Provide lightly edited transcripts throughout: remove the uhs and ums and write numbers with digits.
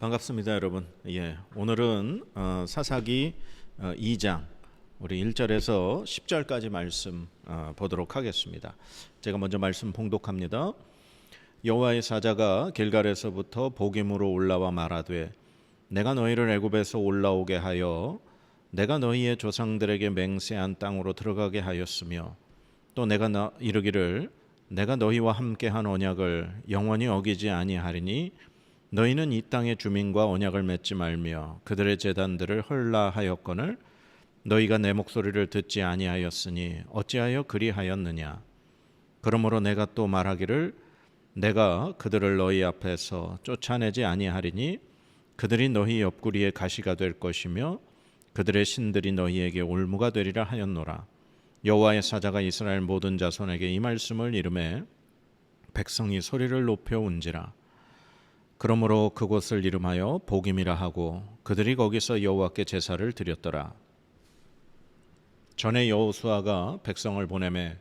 반갑습니다, 여러분. 오늘은 사사기 2장 우리 1절에서 10절까지 말씀 보도록 하겠습니다. 제가 먼저 말씀 봉독합니다. 여호와의 사자가 길갈에서부터 보김으로 올라와 말하되 내가 너희를 애굽에서 올라오게 하여 내가 너희의 조상들에게 맹세한 땅으로 들어가게 하였으며 또 내가 이르기를 내가 너희와 함께한 언약을 영원히 어기지 아니하리니 너희는 이 땅의 주민과 언약을 맺지 말며 그들의 제단들을 헐라하였거늘 너희가 내 목소리를 듣지 아니하였으니 어찌하여 그리하였느냐. 그러므로 내가 또 말하기를 내가 그들을 너희 앞에서 쫓아내지 아니하리니 그들이 너희 옆구리에 가시가 될 것이며 그들의 신들이 너희에게 올무가 되리라 하였노라. 여호와의 사자가 이스라엘 모든 자손에게 이 말씀을 이르매 백성이 소리를 높여 운지라. 그러므로 그곳을 이름하여 보김이라 하고 그들이 거기서 여호와께 제사를 드렸더라. 전에 여호수아가 백성을 보내매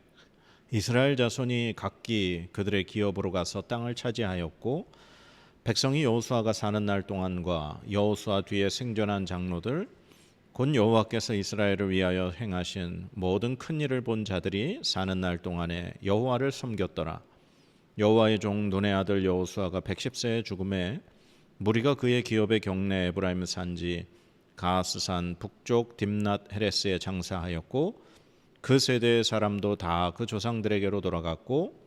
이스라엘 자손이 각기 그들의 기업으로 가서 땅을 차지하였고 백성이 여호수아가 사는 날 동안과 여호수아 뒤에 생존한 장로들 곧 여호와께서 이스라엘을 위하여 행하신 모든 큰 일을 본 자들이 사는 날 동안에 여호와를 섬겼더라. 여호와의 종 눈의 아들 여호수아가 110세에 죽음에 무리가 그의 기업의 경내 에브라임 산지 가스산 북쪽 딥낫 헤레스에 장사하였고 그 세대의 사람도 다 그 조상들에게로 돌아갔고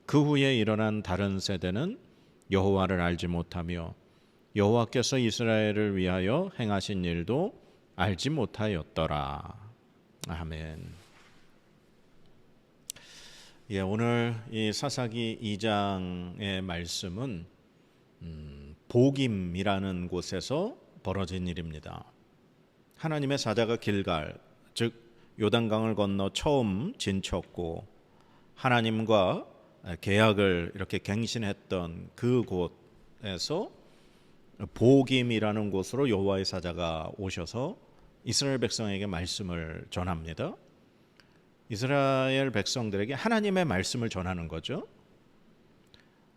그 후에 일어난 다른 세대는 여호와를 알지 못하며 여호와께서 이스라엘을 위하여 행하신 일도 알지 못하였더라. 아멘. 오늘 이 사사기 2장의 말씀은 보김이라는 곳에서 벌어진 일입니다. 하나님의 사자가 길갈, 즉 요단강을 건너 처음 진쳤고 하나님과 계약을 이렇게 갱신했던 그 곳에서 보김이라는 곳으로 여호와의 사자가 오셔서 이스라엘 백성에게 말씀을 전합니다. 이스라엘 백성들에게 하나님의 말씀을 전하는 거죠.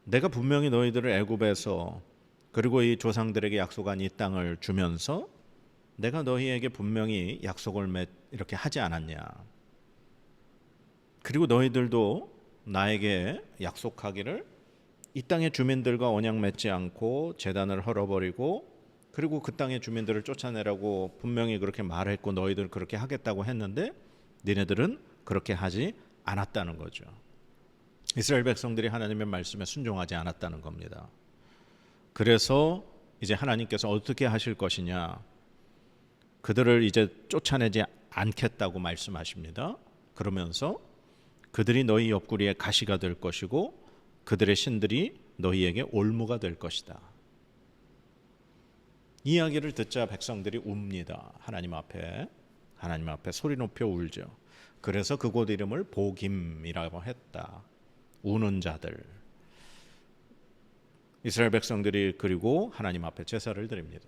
내가 분명히 너희들을 애굽에서 그리고 이 조상들에게 약속한 이 땅을 주면서 내가 너희에게 분명히 약속을 이렇게 하지 않았냐. 그리고 너희들도 나에게 약속하기를 이 땅의 주민들과 언약 맺지 않고 제단을 헐어버리고 그리고 그 땅의 주민들을 쫓아내라고 분명히 그렇게 말했고 너희들 그렇게 하겠다고 했는데 니네들은 그렇게 하지 않았다는 거죠. 이스라엘 백성들이 하나님의 말씀에 순종하지 않았다는 겁니다. 그래서 이제 하나님께서 어떻게 하실 것이냐, 그들을 이제 쫓아내지 않겠다고 말씀하십니다. 그러면서 그들이 너희 옆구리에 가시가 될 것이고 그들의 신들이 너희에게 올무가 될 것이다. 이 이야기를 듣자 백성들이 웁니다. 하나님 앞에 소리 높여 울죠. 그래서 그곳 이름을 보김이라고 했다. 우는 자들. 이스라엘 백성들이 그리고 하나님 앞에 제사를 드립니다.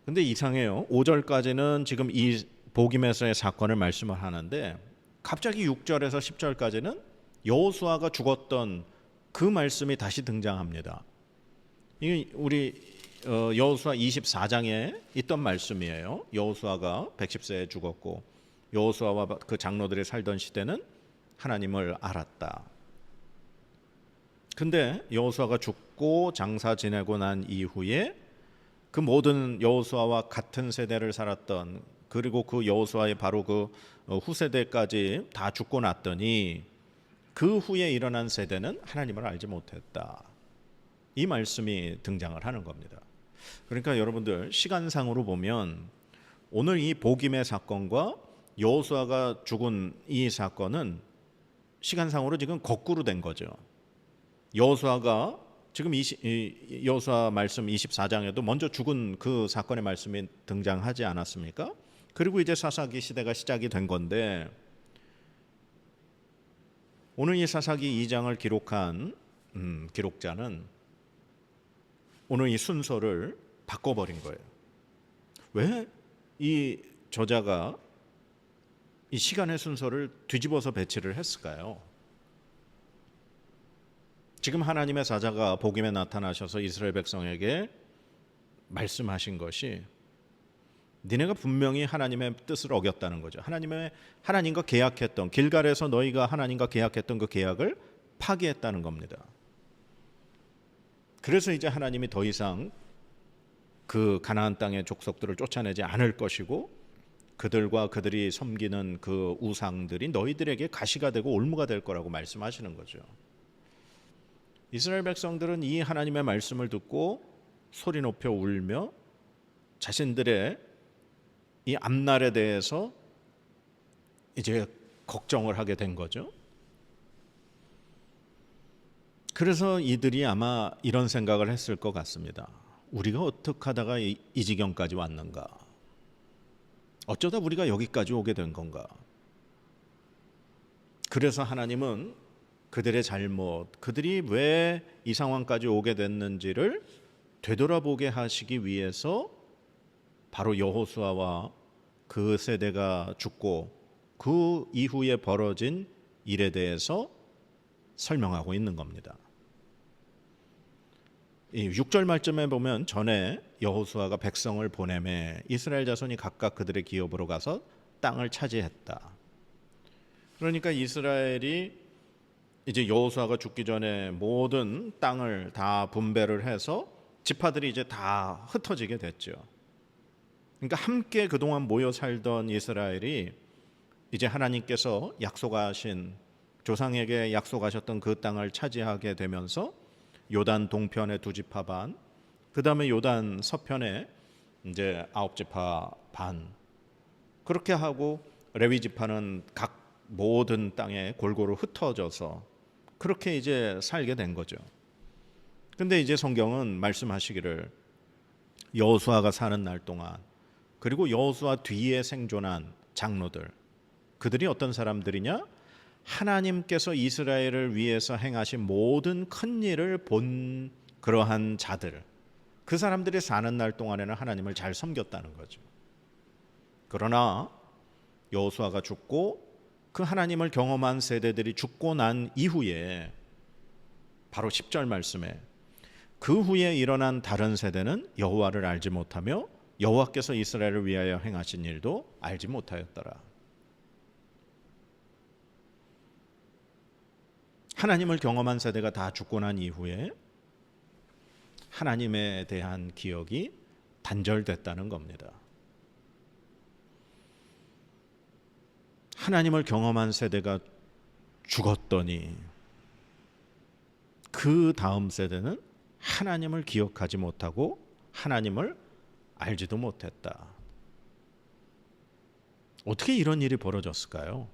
근데 이상해요. 5절까지는 지금 이 보김에서의 사건을 말씀을 하는데 갑자기 6절에서 10절까지는 여호수아가 죽었던 그 말씀이 다시 등장합니다. 이게 우리 여호수아 24장에 있던 말씀이에요. 여호수아가 110세에 죽었고 여호수아와 그 장로들이 살던 시대는 하나님을 알았다. 근데 여호수아가 죽고 장사 지내고 난 이후에 그 모든 여호수아와 같은 세대를 살았던 그리고 그 여호수아의 바로 그 후세대까지 다 죽고 났더니 그 후에 일어난 세대는 하나님을 알지 못했다. 이 말씀이 등장을 하는 겁니다. 그러니까 여러분들 시간상으로 보면 오늘 이 보김의 사건과 여호수아가 죽은 이 사건은 시간상으로 지금 거꾸로 된 거죠. 여호수아가 지금 여호수아 말씀 24장에도 먼저 죽은 그 사건의 말씀이 등장하지 않았습니까? 그리고 이제 사사기 시대가 시작이 된 건데 오늘 이 사사기 2장을 기록한 기록자는 오늘 이 순서를 바꿔버린 거예요. 왜 이 저자가 이 시간의 순서를 뒤집어서 배치를 했을까요? 지금 하나님의 사자가 복임에 나타나셔서 이스라엘 백성에게 말씀하신 것이 니네가 분명히 하나님의 뜻을 어겼다는 거죠. 하나님과 계약했던, 길갈에서 너희가 하나님과 계약했던 그 계약을 파기했다는 겁니다. 그래서 이제 하나님이 더 이상 그 가나안 땅의 족속들을 쫓아내지 않을 것이고, 그들과 그들이 섬기는 그 우상들이 너희들에게 가시가 되고 올무가 될 거라고 말씀하시는 거죠. 이스라엘 백성들은 이 하나님의 말씀을 듣고 소리 높여 울며 자신들의 이 앞날에 대해서 이제 걱정을 하게 된 거죠. 그래서 이들이 아마 이런 생각을 했을 것 같습니다. 우리가 어떻게 하다가 이 지경까지 왔는가? 어쩌다 우리가 여기까지 오게 된 건가? 그래서 하나님은 그들의 잘못, 그들이 왜 이 상황까지 오게 됐는지를 되돌아보게 하시기 위해서 바로 여호수아와 그 세대가 죽고 그 이후에 벌어진 일에 대해서 설명하고 있는 겁니다. 이 6절 말쯤에 보면 전에 여호수아가 백성을 보내매 이스라엘 자손이 각각 그들의 기업으로 가서 땅을 차지했다. 그러니까 이스라엘이 이제 여호수아가 죽기 전에 모든 땅을 다 분배를 해서 지파들이 이제 다 흩어지게 됐죠. 그러니까 함께 그동안 모여 살던 이스라엘이 이제 하나님께서 약속하신, 조상에게 약속하셨던 그 땅을 차지하게 되면서 요단 동편의 2지파 반, 그 다음에 요단 서편에 이제 9지파 반, 그렇게 하고 레위 지파는 각 모든 땅에 골고루 흩어져서 그렇게 이제 살게 된 거죠. 근데 이제 성경은 말씀하시기를 여호수아가 사는 날 동안, 그리고 여호수아 뒤에 생존한 장로들, 그들이 어떤 사람들이냐? 하나님께서 이스라엘을 위해서 행하신 모든 큰 일을 본 그러한 자들, 그 사람들이 사는 날 동안에는 하나님을 잘 섬겼다는 거죠. 그러나 여호수아가 죽고 그 하나님을 경험한 세대들이 죽고 난 이후에 바로 10절 말씀에 그 후에 일어난 다른 세대는 여호와를 알지 못하며 여호와께서 이스라엘을 위하여 행하신 일도 알지 못하였더라. 하나님을 경험한 세대가 다 죽고 난 이후에 하나님에 대한 기억이 단절됐다는 겁니다. 하나님을 경험한 세대가 죽었더니 그 다음 세대는 하나님을 기억하지 못하고 하나님을 알지도 못했다. 어떻게 이런 일이 벌어졌을까요?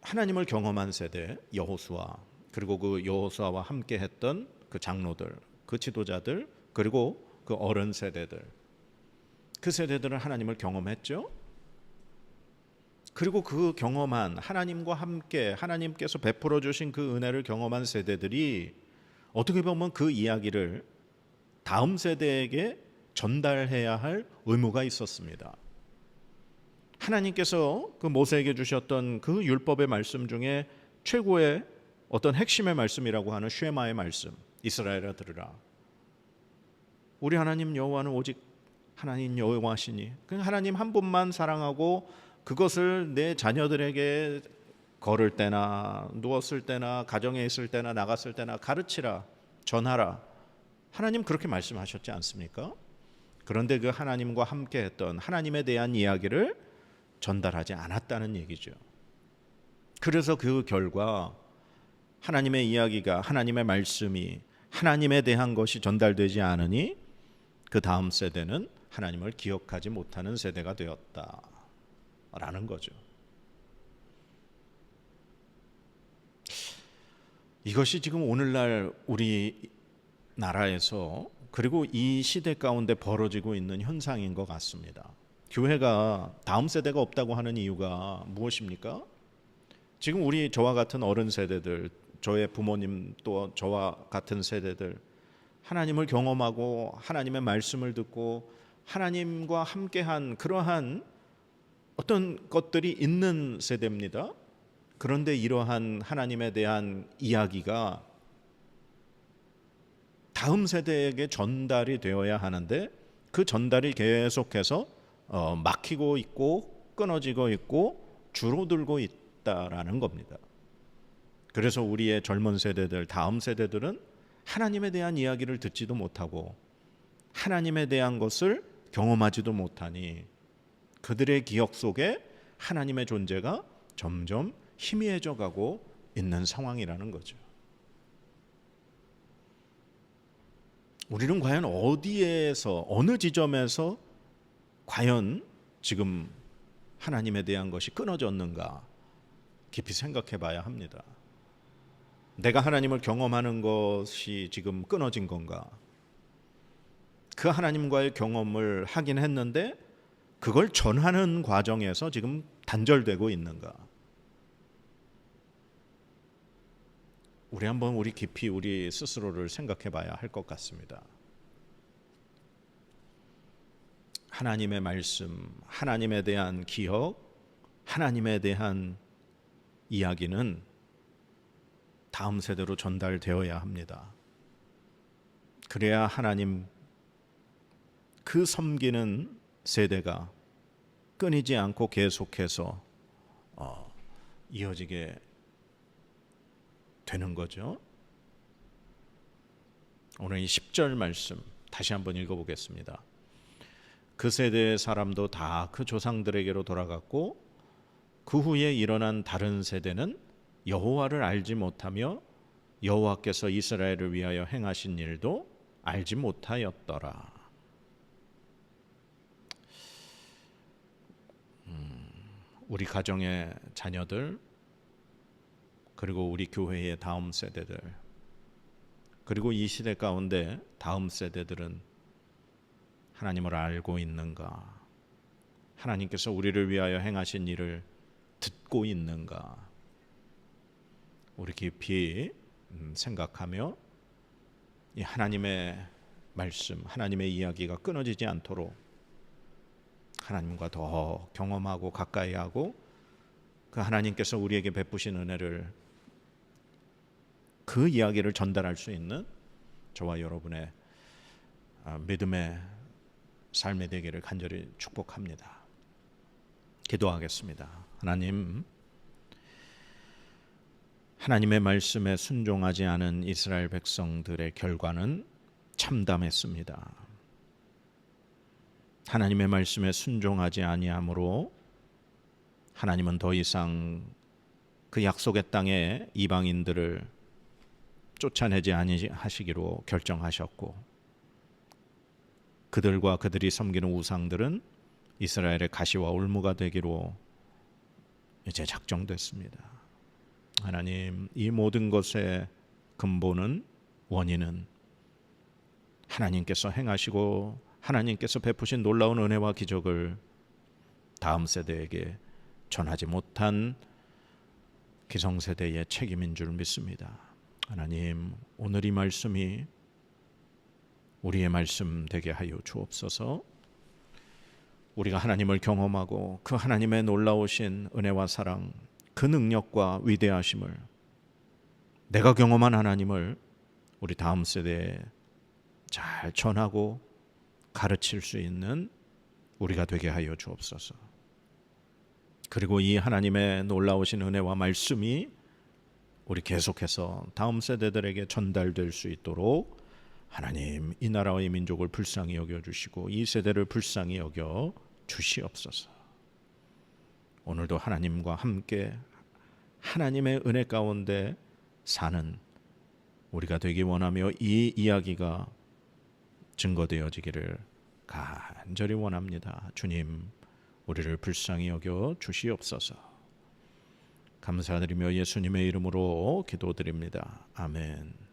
하나님을 경험한 세대 여호수아, 그리고 그 여호수아와 함께 했던 그 장로들, 그 지도자들, 그리고 그 어른 세대들, 그 세대들은 하나님을 경험했죠. 그리고 그 경험한 하나님과 함께 하나님께서 베풀어 주신 그 은혜를 경험한 세대들이 어떻게 보면 그 이야기를 다음 세대에게 전달해야 할 의무가 있었습니다. 하나님께서 그 모세에게 주셨던 그 율법의 말씀 중에 최고의 어떤 핵심의 말씀이라고 하는 쉐마의 말씀, 이스라엘아 들으라. 우리 하나님 여호와는 오직 하나님 여호와시니, 그 하나님 한 분만 사랑하고 그것을 내 자녀들에게 걸을 때나 누웠을 때나 가정에 있을 때나 나갔을 때나 가르치라, 전하라. 하나님 그렇게 말씀하셨지 않습니까? 그런데 그 하나님과 함께 했던 하나님에 대한 이야기를 전달하지 않았다는 얘기죠. 그래서 그 결과 하나님의 이야기가, 하나님의 말씀이, 하나님에 대한 것이 전달되지 않으니 그 다음 세대는 하나님을 기억하지 못하는 세대가 되었다라는 거죠. 이것이 지금 오늘날 우리 나라에서 그리고 이 시대 가운데 벌어지고 있는 현상인 것 같습니다. 교회가 다음 세대가 없다고 하는 이유가 무엇입니까? 지금 저와 같은 어른 세대들, 저의 부모님 또 저와 같은 세대들, 하나님을 경험하고 하나님의 말씀을 듣고 하나님과 함께한 그러한 어떤 것들이 있는 세대입니다. 그런데 이러한 하나님에 대한 이야기가 다음 세대에게 전달이 되어야 하는데 그 전달이 계속해서 막히고 있고 끊어지고 있고 줄어들고 있다라는 겁니다. 그래서 우리의 젊은 세대들, 다음 세대들은 하나님에 대한 이야기를 듣지도 못하고 하나님에 대한 것을 경험하지도 못하니 그들의 기억 속에 하나님의 존재가 점점 희미해져 가고 있는 상황이라는 거죠. 우리는 과연 어디에서, 어느 지점에서 과연 지금 하나님에 대한 것이 끊어졌는가 깊이 생각해 봐야 합니다. 내가 하나님을 경험하는 것이 지금 끊어진 건가? 그 하나님과의 경험을 하긴 했는데 그걸 전하는 과정에서 지금 단절되고 있는가? 우리 한번 우리 깊이 우리 스스로를 생각해 봐야 할 것 같습니다. 하나님의 말씀, 하나님에 대한 기억, 하나님에 대한 이야기는 다음 세대로 전달되어야 합니다. 그래야 하나님 그 섬기는 세대가 끊이지 않고 계속해서 이어지게 되는 거죠. 오늘 이 10절 말씀 다시 한번 읽어보겠습니다. 그 세대의 사람도 다 그 조상들에게로 돌아갔고 그 후에 일어난 다른 세대는 여호와를 알지 못하며 여호와께서 이스라엘을 위하여 행하신 일도 알지 못하였더라. 우리 가정의 자녀들 그리고 우리 교회의 다음 세대들 그리고 이 시대 가운데 다음 세대들은 하나님을 알고 있는가? 하나님께서 우리를 위하여 행하신 일을 듣고 있는가? 우리 깊이 생각하며 이 하나님의 말씀, 하나님의 이야기가 끊어지지 않도록 하나님과 더 경험하고 가까이 하고 그 하나님께서 우리에게 베푸신 은혜를 그 이야기를 전달할 수 있는 저와 여러분의 믿음의 삶이 되기를 간절히 축복합니다. 기도하겠습니다. 하나님의 말씀에 순종하지 않은 이스라엘 백성들의 결과는 참담했습니다. 하나님의 말씀에 순종하지 아니함으로 하나님은 더 이상 그 약속의 땅에 이방인들을 쫓아내지 아니하시기로 결정하셨고 그들과 그들이 섬기는 우상들은 이스라엘의 가시와 올무가 되기로 이제 작정됐습니다. 하나님, 이 모든 것의 근본은 원인은 하나님께서 행하시고 하나님께서 베푸신 놀라운 은혜와 기적을 다음 세대에게 전하지 못한 기성세대의 책임인 줄 믿습니다. 하나님, 오늘 이 말씀이 우리의 말씀 되게 하여 주옵소서. 우리가 하나님을 경험하고 그 하나님의 놀라우신 은혜와 사랑, 그 능력과 위대하심을 내가 경험한 하나님을 우리 다음 세대에 잘 전하고 가르칠 수 있는 우리가 되게 하여 주옵소서. 그리고 이 하나님의 놀라우신 은혜와 말씀이 우리 계속해서 다음 세대들에게 전달될 수 있도록 하나님, 이 나라와 이 민족을 불쌍히 여겨주시고 이 세대를 불쌍히 여겨 주시옵소서. 오늘도 하나님과 함께 하나님의 은혜 가운데 사는 우리가 되기 원하며 이 이야기가 증거되어지기를 간절히 원합니다. 주님, 우리를 불쌍히 여겨 주시옵소서. 감사드리며 예수님의 이름으로 기도드립니다. 아멘.